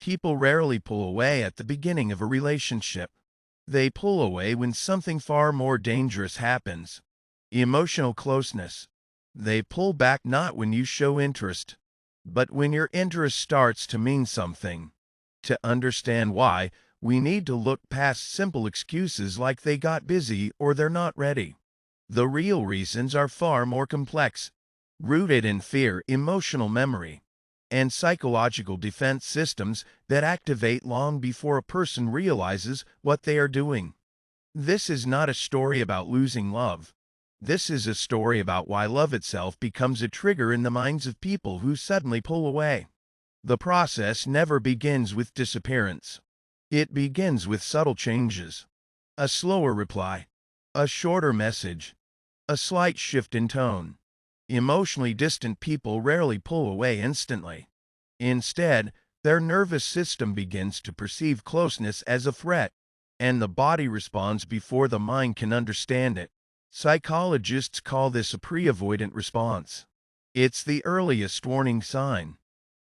People rarely pull away at the beginning of a relationship. They pull away when something far more dangerous happens. Emotional closeness. They pull back not when you show interest, but when your interest starts to mean something. To understand why, we need to look past simple excuses like they got busy or they're not ready. The real reasons are far more complex, rooted in fear, emotional memory, and psychological defense systems that activate long before a person realizes what they are doing. This is not a story about losing love. This is a story about why love itself becomes a trigger in the minds of people who suddenly pull away. The process never begins with disappearance. It begins with subtle changes. A slower reply, a shorter message, a slight shift in tone. Emotionally distant people rarely pull away instantly. Instead, their nervous system begins to perceive closeness as a threat, and the body responds before the mind can understand it. Psychologists call this a pre-avoidant response. It's the earliest warning sign,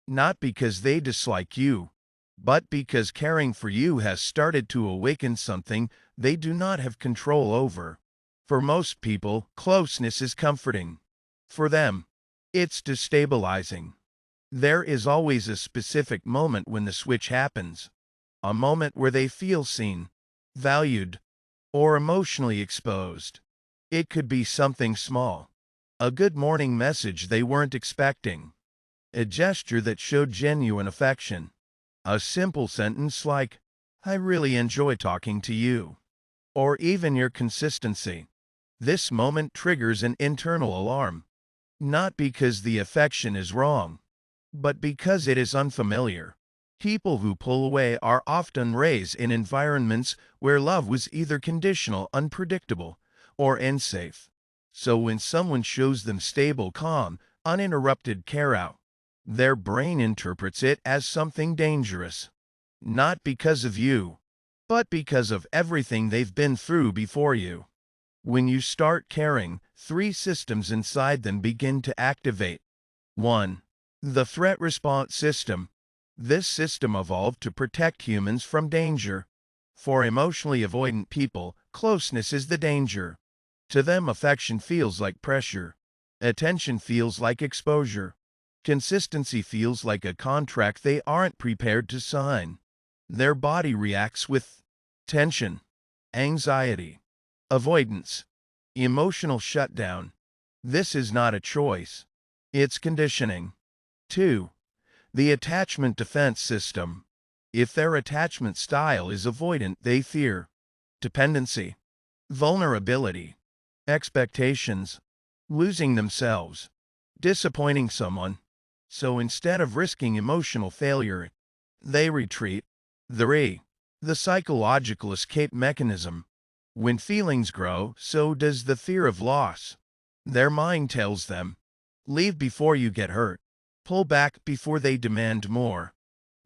not because they dislike you, but because caring for you has started to awaken something they do not have control over. For most people, closeness is comforting. For them, it's destabilizing. There is always a specific moment when the switch happens, a moment where they feel seen, valued, or emotionally exposed. It could be something small, a good morning message they weren't expecting, a gesture that showed genuine affection, a simple sentence like, "I really enjoy talking to you," or even your consistency. This moment triggers an internal alarm, not because the affection is wrong, but because it is unfamiliar. People who pull away are often raised in environments where love was either conditional, unpredictable, or unsafe. So when someone shows them stable, calm, uninterrupted care out, their brain interprets it as something dangerous. Not because of you, but because of everything they've been through before you. When you start caring, three systems inside them begin to activate. 1. The threat response system. This system evolved to protect humans from danger. For emotionally avoidant people, closeness is the danger. To them, affection feels like pressure. Attention feels like exposure. Consistency feels like a contract they aren't prepared to sign. Their body reacts with tension, anxiety, avoidance, emotional shutdown. This is not a choice. It's conditioning. 2. The attachment defense system. If their attachment style is avoidant, they fear dependency, vulnerability, expectations, losing themselves, disappointing someone. So instead of risking emotional failure, they retreat. 3. The psychological escape mechanism. When feelings grow, so does the fear of loss. Their mind tells them, leave before you get hurt. Pull back before they demand more.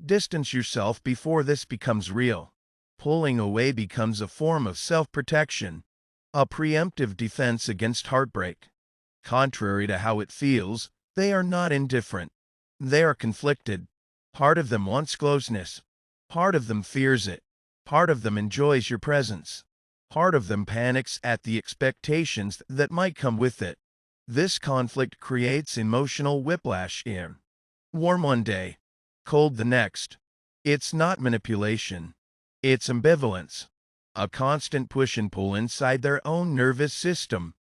Distance yourself before this becomes real. Pulling away becomes a form of self-protection, a preemptive defense against heartbreak. Contrary to how it feels, they are not indifferent. They are conflicted. Part of them wants closeness. Part of them fears it. Part of them enjoys your presence. Part of them panics at the expectations that might come with it. This conflict creates emotional whiplash in warm one day, cold the next. It's not manipulation. It's ambivalence. A constant push and pull inside their own nervous system.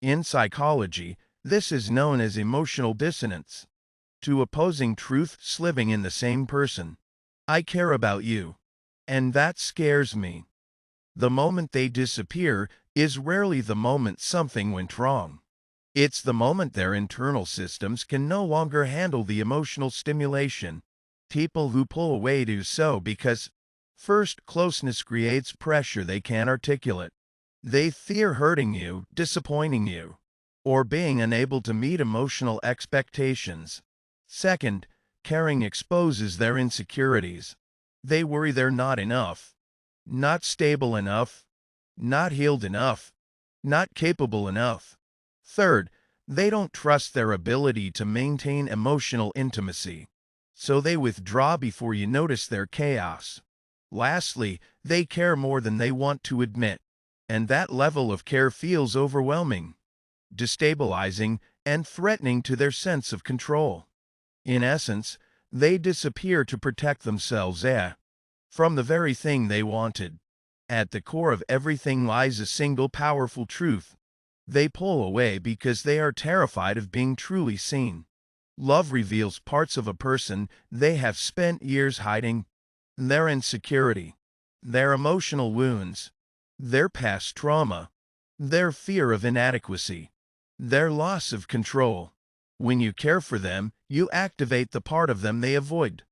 In psychology, this is known as emotional dissonance. Two opposing truths living in the same person. I care about you, and that scares me. The moment they disappear is rarely the moment something went wrong. It's the moment their internal systems can no longer handle the emotional stimulation. People who pull away do so because, first, closeness creates pressure they can't articulate. They fear hurting you, disappointing you, or being unable to meet emotional expectations. Second, caring exposes their insecurities. They worry they're not enough, not stable enough, not healed enough, not capable enough. Third, they don't trust their ability to maintain emotional intimacy. so they withdraw before you notice their chaos. Lastly, they care more than they want to admit, and that level of care feels overwhelming, destabilizing, and threatening to their sense of control. In essence, they disappear to protect themselves from the very thing they wanted. At the core of everything lies a single powerful truth. They pull away because they are terrified of being truly seen. Love reveals parts of a person they have spent years hiding: their insecurity, their emotional wounds, their past trauma, their fear of inadequacy, their loss of control. When you care for them, you activate the part of them they avoid,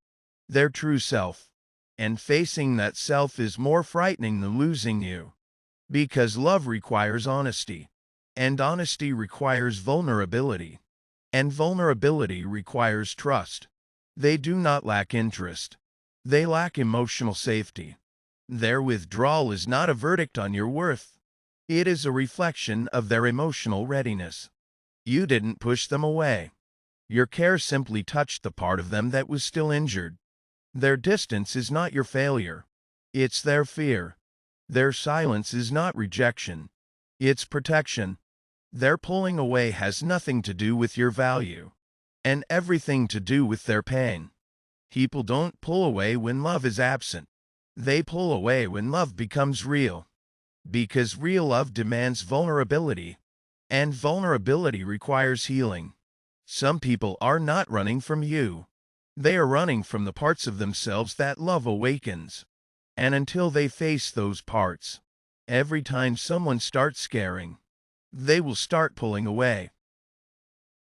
their true self. And facing that self is more frightening than losing you. Because love requires honesty, and honesty requires vulnerability, and vulnerability requires trust. They do not lack interest. They lack emotional safety. Their withdrawal is not a verdict on your worth. It is a reflection of their emotional readiness. You didn't push them away. Your care simply touched the part of them that was still injured. Their distance is not your failure. It's their fear. Their silence is not rejection. It's protection. Their pulling away has nothing to do with your value, and everything to do with their pain. People don't pull away when love is absent. They pull away when love becomes real. Because real love demands vulnerability, and vulnerability requires healing. Some people are not running from you. They are running from the parts of themselves that love awakens. And until they face those parts, every time someone starts scaring, they will start pulling away.